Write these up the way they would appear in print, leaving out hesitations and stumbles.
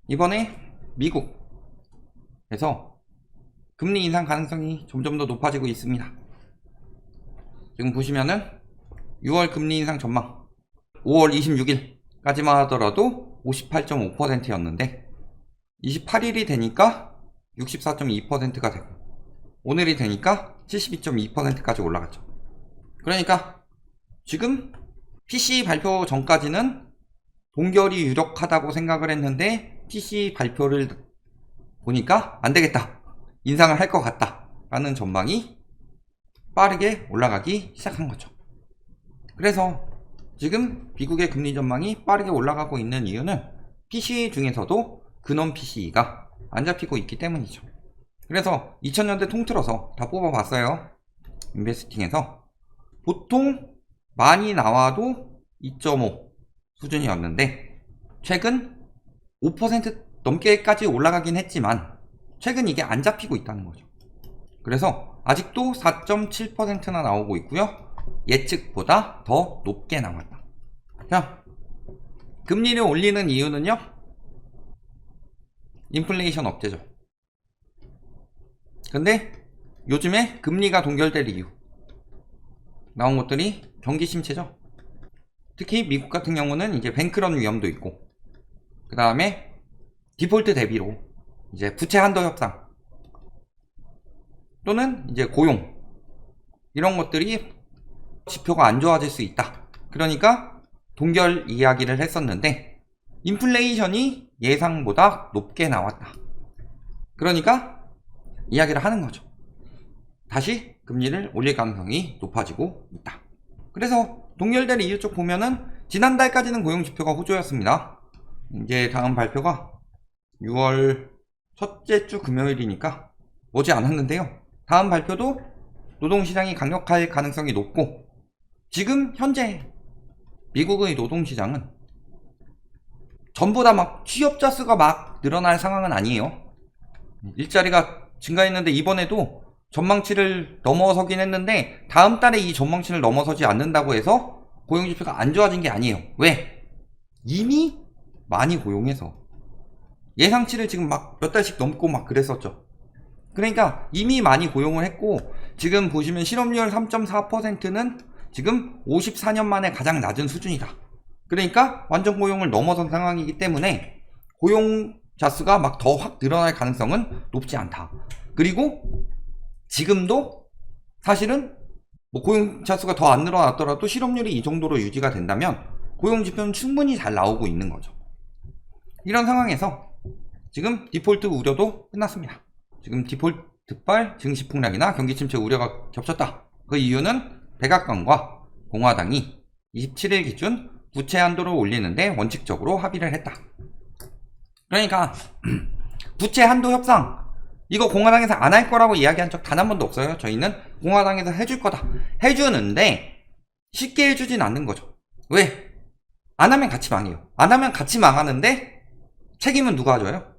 이번에 미국에서 금리 인상 가능성이 점점 더 높아지고 있습니다. 지금 보시면은 6월 금리 인상 전망 5월 26일까지만 하더라도 58.5%였는데 28일이 되니까 64.2%가 되고 오늘이 되니까 72.2%까지 올라갔죠. 그러니까 지금 PCE 발표 전까지는 동결이 유력하다고 생각을 했는데 PCE 발표를 보니까 안되겠다, 인상을 할 것 같다 라는 전망이 빠르게 올라가기 시작한 거죠. 그래서 지금 미국의 금리 전망이 빠르게 올라가고 있는 이유는 PCE 중에서도 근원 PCE가 안 잡히고 있기 때문이죠. 그래서 2000년대 통틀어서 다 뽑아봤어요. 인베스팅에서 보통 많이 나와도 2.5 수준이었는데 최근 5% 넘게까지 올라가긴 했지만 최근 이게 안 잡히고 있다는 거죠. 그래서 아직도 4.7%나 나오고 있고요. 예측보다 더 높게 나왔다. 자, 금리를 올리는 이유는요, 인플레이션 억제죠. 근데 요즘에 금리가 동결될 이유 나온 것들이 경기 침체죠. 특히 미국 같은 경우는 이제 뱅크런 위험도 있고, 그 다음에 디폴트 대비로 이제 부채 한도 협상 또는 이제 고용, 이런 것들이 지표가 안 좋아질 수 있다. 그러니까 동결 이야기를 했었는데 인플레이션이 예상보다 높게 나왔다. 그러니까 이야기를 하는 거죠. 다시 금리를 올릴 가능성이 높아지고 있다. 그래서 동결될 이유 쪽 보면은 지난달까지는 고용지표가 호조였습니다. 이제 다음 발표가 6월 첫째 주 금요일이니까 오지 않았는데요. 다음 발표도 노동시장이 강력할 가능성이 높고, 지금 현재 미국의 노동시장은 전부 다 막 취업자 수가 막 늘어날 상황은 아니에요. 일자리가 증가했는데 이번에도 전망치를 넘어서긴 했는데 다음 달에 이 전망치를 넘어서지 않는다고 해서 고용지표가 안 좋아진 게 아니에요. 왜? 이미 많이 고용해서 예상치를 지금 막 몇 달씩 넘고 막 그랬었죠. 그러니까 이미 많이 고용을 했고, 지금 보시면 실업률 3.4%는 지금 54년 만에 가장 낮은 수준이다. 그러니까 완전 고용을 넘어선 상황이기 때문에 고용자 수가 막 더 확 늘어날 가능성은 높지 않다. 그리고 지금도 사실은 뭐 고용자 수가 더 안 늘어났더라도 실업률이 이 정도로 유지가 된다면 고용지표는 충분히 잘 나오고 있는 거죠. 이런 상황에서 지금 디폴트 우려도 끝났습니다. 지금 디폴트발 증시 폭락이나 경기 침체 우려가 겹쳤다. 그 이유는 백악관과 공화당이 27일 기준 부채 한도를 올리는데 원칙적으로 합의를 했다. 그러니까 부채 한도 협상, 이거 공화당에서 안 할 거라고 이야기한 적 단 한 번도 없어요. 저희는 공화당에서 해줄 거다. 해주는데 쉽게 해주진 않는 거죠. 왜? 안 하면 같이 망해요. 안 하면 같이 망하는데 책임은 누가 져요?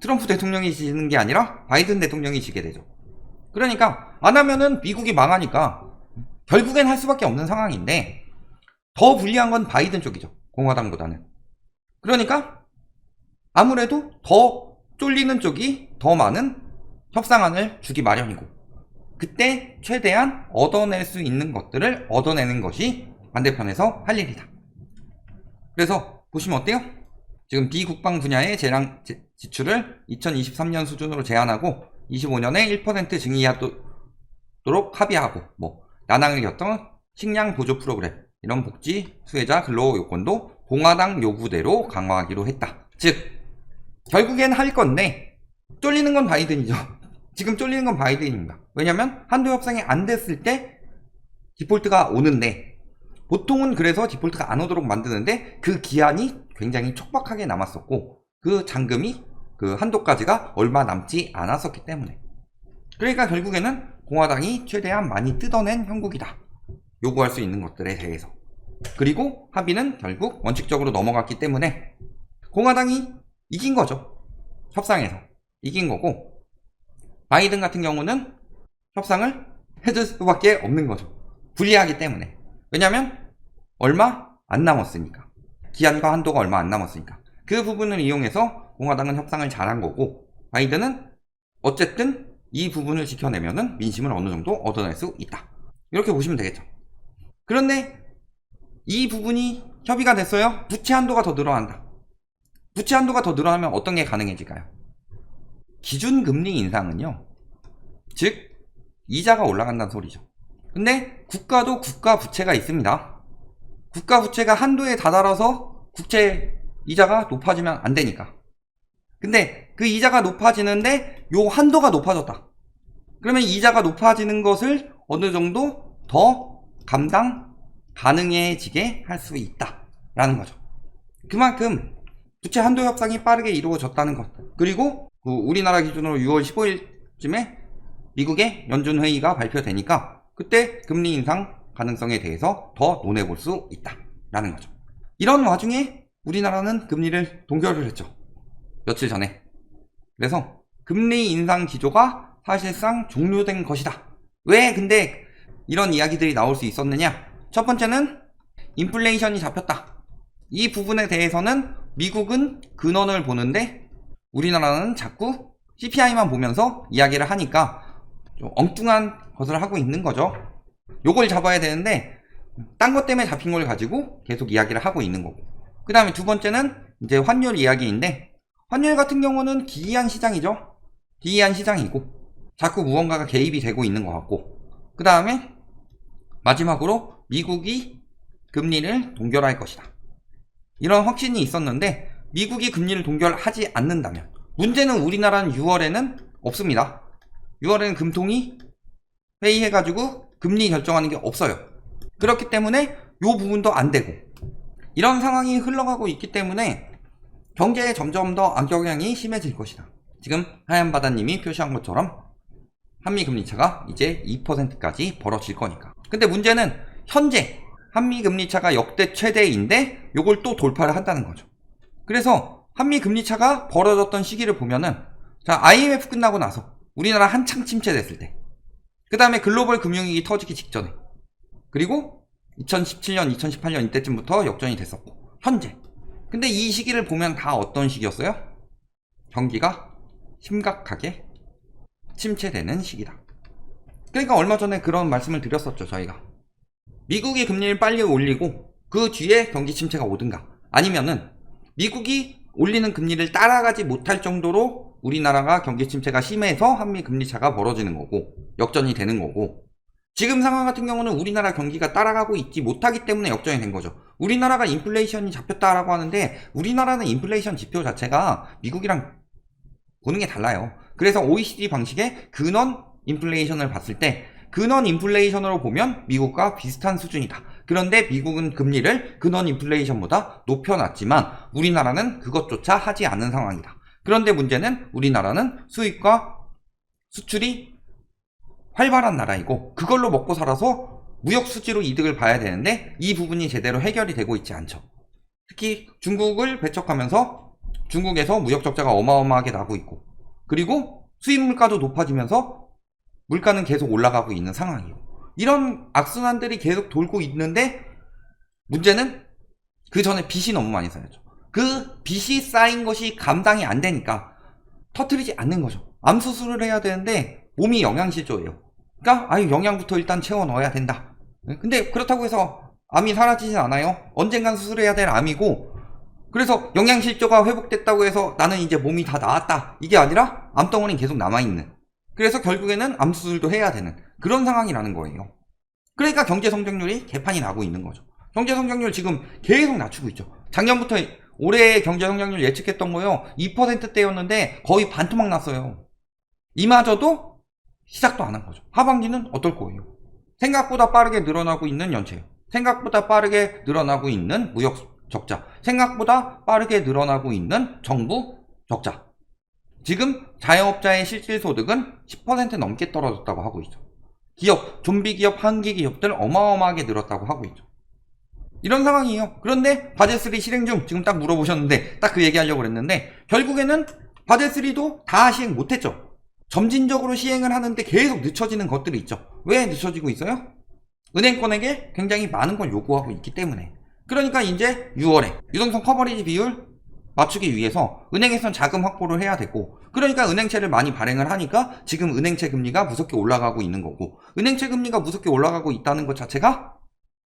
트럼프 대통령이 지는 게 아니라 바이든 대통령이 지게 되죠. 그러니까 안 하면은 미국이 망하니까 결국엔 할 수밖에 없는 상황인데, 더 불리한 건 바이든 쪽이죠. 공화당보다는. 그러니까 아무래도 더 쫄리는 쪽이 더 많은 협상안을 주기 마련이고, 그때 최대한 얻어낼 수 있는 것들을 얻어내는 것이 반대편에서 할 일이다. 그래서 보시면 어때요? 지금 비국방 분야의 재량 지출을 2023년 수준으로 제한하고 25년에 1% 증이하도록 합의하고, 뭐 난항을 겪던 식량 보조 프로그램, 이런 복지 수혜자 근로 요건도 공화당 요구대로 강화하기로 했다. 즉 결국엔 할 건데 쫄리는 건 바이든이죠. 지금 쫄리는 건 바이든입니다. 왜냐면 한도 협상이 안 됐을 때 디폴트가 오는데, 보통은 그래서 디폴트가 안 오도록 만드는데 그 기한이 굉장히 촉박하게 남았었고, 그 잔금이 그 한도까지가 얼마 남지 않았었기 때문에, 그러니까 결국에는 공화당이 최대한 많이 뜯어낸 형국이다. 요구할 수 있는 것들에 대해서. 그리고 합의는 결국 원칙적으로 넘어갔기 때문에 공화당이 이긴 거죠. 협상에서 이긴 거고, 바이든 같은 경우는 협상을 해줄 수밖에 없는 거죠. 불리하기 때문에. 왜냐면 얼마 안 남았으니까. 기한과 한도가 얼마 안 남았으니까. 그 부분을 이용해서 공화당은 협상을 잘한 거고, 바이든은 어쨌든 이 부분을 지켜내면은 민심을 어느 정도 얻어낼 수 있다. 이렇게 보시면 되겠죠. 그런데 이 부분이 협의가 됐어요. 부채 한도가 더 늘어난다. 부채 한도가 더 늘어나면 어떤 게 가능해질까요? 기준금리 인상은요, 즉 이자가 올라간다는 소리죠. 근데 국가도 국가 부채가 있습니다. 국가 부채가 한도에 다다라서 국채 이자가 높아지면 안 되니까. 근데 그 이자가 높아지는데 요 한도가 높아졌다. 그러면 이자가 높아지는 것을 어느 정도 더 감당 가능해지게 할 수 있다라는 거죠. 그만큼 부채 한도 협상이 빠르게 이루어졌다는 것. 그리고 우리나라 기준으로 6월 15일쯤에 미국의 연준회의가 발표되니까 그때 금리 인상 가능성에 대해서 더 논해볼 수 있다라는 거죠. 이런 와중에 우리나라는 금리를 동결을 했죠. 며칠 전에. 그래서 금리 인상 기조가 사실상 종료된 것이다. 왜 근데 이런 이야기들이 나올 수 있었느냐? 첫 번째는 인플레이션이 잡혔다. 이 부분에 대해서는 미국은 근원을 보는데 우리나라는 자꾸 CPI만 보면서 이야기를 하니까 좀 엉뚱한 것을 하고 있는 거죠. 요걸 잡아야 되는데 딴 것 때문에 잡힌 걸 가지고 계속 이야기를 하고 있는 거고. 그 다음에 두 번째는 이제 환율 이야기인데, 환율 같은 경우는 기이한 시장이죠. 기이한 시장이고 자꾸 무언가가 개입이 되고 있는 것 같고, 그 다음에 마지막으로 미국이 금리를 동결할 것이다. 이런 확신이 있었는데 미국이 금리를 동결하지 않는다면, 문제는 우리나라는 6월에는 없습니다. 6월에는 금통이 회의해가지고 금리 결정하는 게 없어요. 그렇기 때문에 요 부분도 안 되고, 이런 상황이 흘러가고 있기 때문에 경제에 점점 더 악영향이 심해질 것이다. 지금 하얀바다님이 표시한 것처럼 한미금리차가 이제 2%까지 벌어질 거니까. 근데 문제는 현재 한미금리차가 역대 최대인데 요걸 또 돌파를 한다는 거죠. 그래서 한미금리차가 벌어졌던 시기를 보면은, 자, IMF 끝나고 나서 우리나라 한창 침체됐을 때, 그 다음에 글로벌 금융위기 터지기 직전에, 그리고 2017년, 2018년 이때쯤부터 역전이 됐었고, 현재. 근데 이 시기를 보면 다 어떤 시기였어요? 경기가 심각하게 침체되는 시기다. 그러니까 얼마 전에 그런 말씀을 드렸었죠, 저희가. 미국이 금리를 빨리 올리고 그 뒤에 경기 침체가 오든가, 아니면은 미국이 올리는 금리를 따라가지 못할 정도로 우리나라가 경기 침체가 심해서 한미 금리 차가 벌어지는 거고 역전이 되는 거고, 지금 상황 같은 경우는 우리나라 경기가 따라가고 있지 못하기 때문에 역전이 된 거죠. 우리나라가 인플레이션이 잡혔다라고 하는데 우리나라는 인플레이션 지표 자체가 미국이랑 보는 게 달라요. 그래서 OECD 방식의 근원 인플레이션을 봤을 때 근원 인플레이션으로 보면 미국과 비슷한 수준이다. 그런데 미국은 금리를 근원 인플레이션보다 높여놨지만 우리나라는 그것조차 하지 않은 상황이다. 그런데 문제는 우리나라는 수입과 수출이 활발한 나라이고 그걸로 먹고 살아서 무역 수지로 이득을 봐야 되는데 이 부분이 제대로 해결이 되고 있지 않죠. 특히 중국을 배척하면서 중국에서 무역 적자가 어마어마하게 나고 있고, 그리고 수입 물가도 높아지면서 물가는 계속 올라가고 있는 상황이에요. 이런 악순환들이 계속 돌고 있는데 문제는 그 전에 빚이 너무 많이 쌓였죠. 그 빚이 쌓인 것이 감당이 안 되니까 터트리지 않는 거죠. 암 수술을 해야 되는데 몸이 영양실조예요. 그러니까 영양부터 일단 채워 넣어야 된다. 근데 그렇다고 해서 암이 사라지진 않아요. 언젠간 수술해야 될 암이고, 그래서 영양실조가 회복됐다고 해서 나는 이제 몸이 다 나았다, 이게 아니라 암덩어리는 계속 남아있는, 그래서 결국에는 암 수술도 해야 되는 그런 상황이라는 거예요. 그러니까 경제 성장률이 개판이 나고 있는 거죠. 경제 성장률 지금 계속 낮추고 있죠. 작년부터 올해 경제 성장률 예측했던 거요 2%대였는데 거의 반토막 났어요. 이마저도 시작도 안 한 거죠. 하반기는 어떨 거예요? 생각보다 빠르게 늘어나고 있는 연체요, 생각보다 빠르게 늘어나고 있는 무역 적자, 생각보다 빠르게 늘어나고 있는 정부 적자. 지금 자영업자의 실질소득은 10% 넘게 떨어졌다고 하고 있죠. 기업, 좀비 기업, 한기 기업들 어마어마하게 늘었다고 하고 있죠. 이런 상황이에요. 그런데 바젤3 실행 중, 지금 딱 물어보셨는데 딱 그 얘기하려고 그랬는데 결국에는 바젤3도 다 시행 못했죠. 점진적으로 시행을 하는데 계속 늦춰지는 것들이 있죠. 왜 늦춰지고 있어요? 은행권에게 굉장히 많은 걸 요구하고 있기 때문에. 그러니까 이제 6월에 유동성 커버리지 비율 맞추기 위해서 은행에선 자금 확보를 해야 되고, 그러니까 은행채를 많이 발행을 하니까 지금 은행채 금리가 무섭게 올라가고 있는 거고, 은행채 금리가 무섭게 올라가고 있다는 것 자체가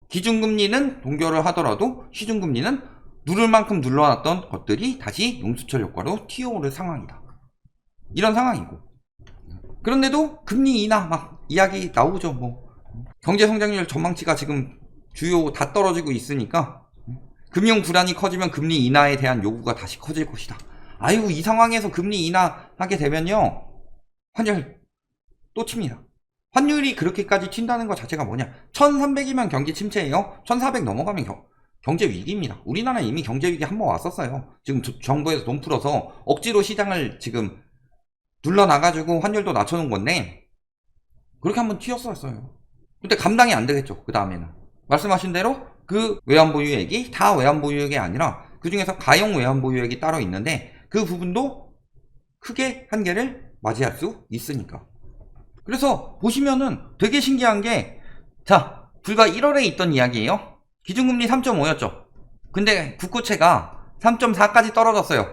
기준금리는 동결을 하더라도 시중금리는 누를 만큼 눌러놨던 것들이 다시 용수철 효과로 튀어오를 상황이다. 이런 상황이고, 그런데도 금리 인하 막 이야기 나오죠. 뭐 경제성장률 전망치가 지금 주요 다 떨어지고 있으니까 금융 불안이 커지면 금리 인하에 대한 요구가 다시 커질 것이다. 아이고, 이 상황에서 금리 인하하게 되면요, 환율 또 칩니다. 환율이 그렇게까지 튄다는 것 자체가 뭐냐, 1300이면 경기 침체예요. 1400 넘어가면 경제 위기입니다. 우리나라 이미 경제 위기 한번 왔었어요. 지금 정부에서 돈 풀어서 억지로 시장을 지금 눌러놔가지고 환율도 낮춰놓은 건데, 그렇게 한번 튀었었어요. 근데 감당이 안 되겠죠. 그 다음에는 말씀하신 대로 그 외환보유액이 다 외환보유액이 아니라 그 중에서 가용 외환보유액이 따로 있는데 그 부분도 크게 한계를 맞이할 수 있으니까. 그래서 보시면은 되게 신기한 게, 자, 불과 1월에 있던 이야기예요. 기준금리 3.5였죠. 근데 국고채가 3.4까지 떨어졌어요.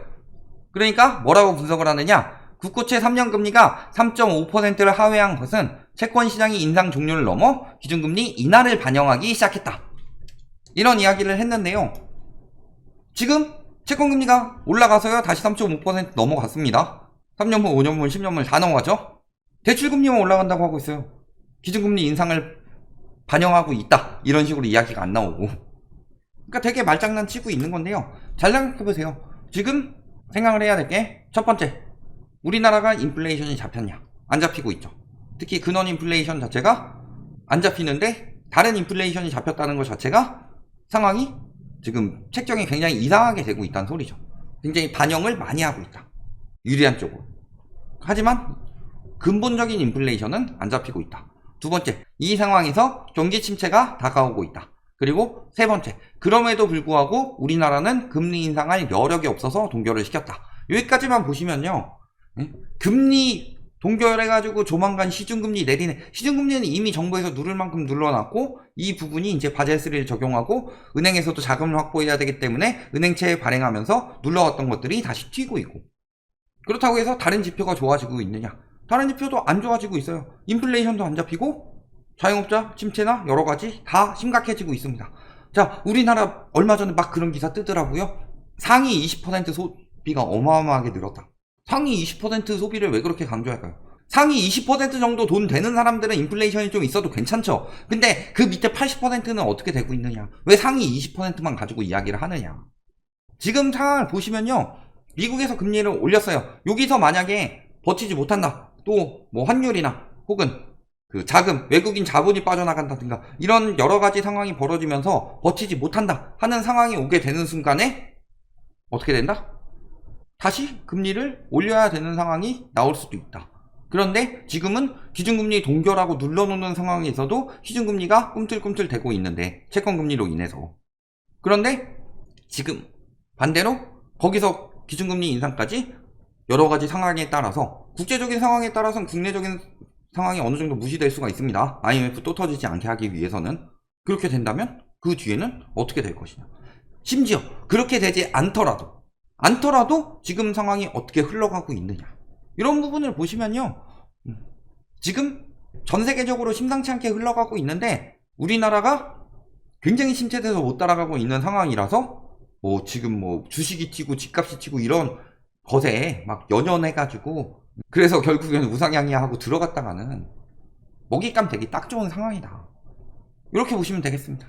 그러니까 뭐라고 분석을 하느냐, 국고채 3년 금리가 3.5%를 하회한 것은 채권시장이 인상 종료를 넘어 기준금리 인하를 반영하기 시작했다. 이런 이야기를 했는데요. 지금 채권금리가 올라가서요, 다시 3.5% 넘어갔습니다. 3년물, 5년물, 10년물 다 넘어가죠. 대출금리만 올라간다고 하고 있어요. 기준금리 인상을 반영하고 있다, 이런 식으로 이야기가 안 나오고. 그러니까 되게 말장난 치고 있는 건데요. 잘 생각해보세요. 지금 생각을 해야 될 게, 첫 번째, 우리나라가 인플레이션이 잡혔냐? 안 잡히고 있죠. 특히 근원 인플레이션 자체가 안 잡히는데 다른 인플레이션이 잡혔다는 것 자체가 상황이 지금 책정이 굉장히 이상하게 되고 있다는 소리죠. 굉장히 반영을 많이 하고 있다, 유리한 쪽으로. 하지만 근본적인 인플레이션은 안 잡히고 있다. 두 번째, 이 상황에서 경기 침체가 다가오고 있다. 그리고 세 번째, 그럼에도 불구하고 우리나라는 금리 인상할 여력이 없어서 동결을 시켰다. 여기까지만 보시면요, 금리 동결해가지고 조만간 시중금리 내리네. 시중금리는 이미 정부에서 누를 만큼 눌러놨고, 이 부분이 이제 바젤3를 적용하고 은행에서도 자금을 확보해야 되기 때문에 은행채 발행하면서 눌러왔던 것들이 다시 튀고 있고, 그렇다고 해서 다른 지표가 좋아지고 있느냐? 다른 지표도 안 좋아지고 있어요. 인플레이션도 안 잡히고 자영업자 침체나 여러가지 다 심각해지고 있습니다. 자, 우리나라 얼마 전에 막 그런 기사 뜨더라고요. 상위 20% 소비가 어마어마하게 늘었다. 상위 20% 소비를 왜 그렇게 강조할까요? 상위 20% 정도 돈 되는 사람들은 인플레이션이 좀 있어도 괜찮죠. 근데 그 밑에 80%는 어떻게 되고 있느냐? 왜 상위 20%만 가지고 이야기를 하느냐? 지금 상황을 보시면요, 미국에서 금리를 올렸어요. 여기서 만약에 버티지 못한다, 또 뭐 환율이나 혹은 그 자금, 외국인 자본이 빠져나간다든가 이런 여러 가지 상황이 벌어지면서 버티지 못한다 하는 상황이 오게 되는 순간에 어떻게 된다? 다시 금리를 올려야 되는 상황이 나올 수도 있다. 그런데 지금은 기준금리 동결하고 눌러놓는 상황에서도 시중금리가 꿈틀꿈틀 대고 있는데, 채권금리로 인해서. 그런데 지금 반대로 거기서 기준금리 인상까지 여러가지 상황에 따라서, 국제적인 상황에 따라서는 국내적인 상황이 어느 정도 무시될 수가 있습니다. IMF 또 터지지 않게 하기 위해서는. 그렇게 된다면 그 뒤에는 어떻게 될 것이냐. 심지어 그렇게 되지 않더라도 지금 상황이 어떻게 흘러가고 있느냐, 이런 부분을 보시면요, 지금 전 세계적으로 심상치 않게 흘러가고 있는데 우리나라가 굉장히 침체돼서 못 따라가고 있는 상황이라서, 뭐 지금 뭐 주식이 튀고 집값이 튀고 이런 것에 막 연연해가지고, 그래서 결국에는 우상향이하고 들어갔다가는 먹잇감 되기 딱 좋은 상황이다, 이렇게 보시면 되겠습니다.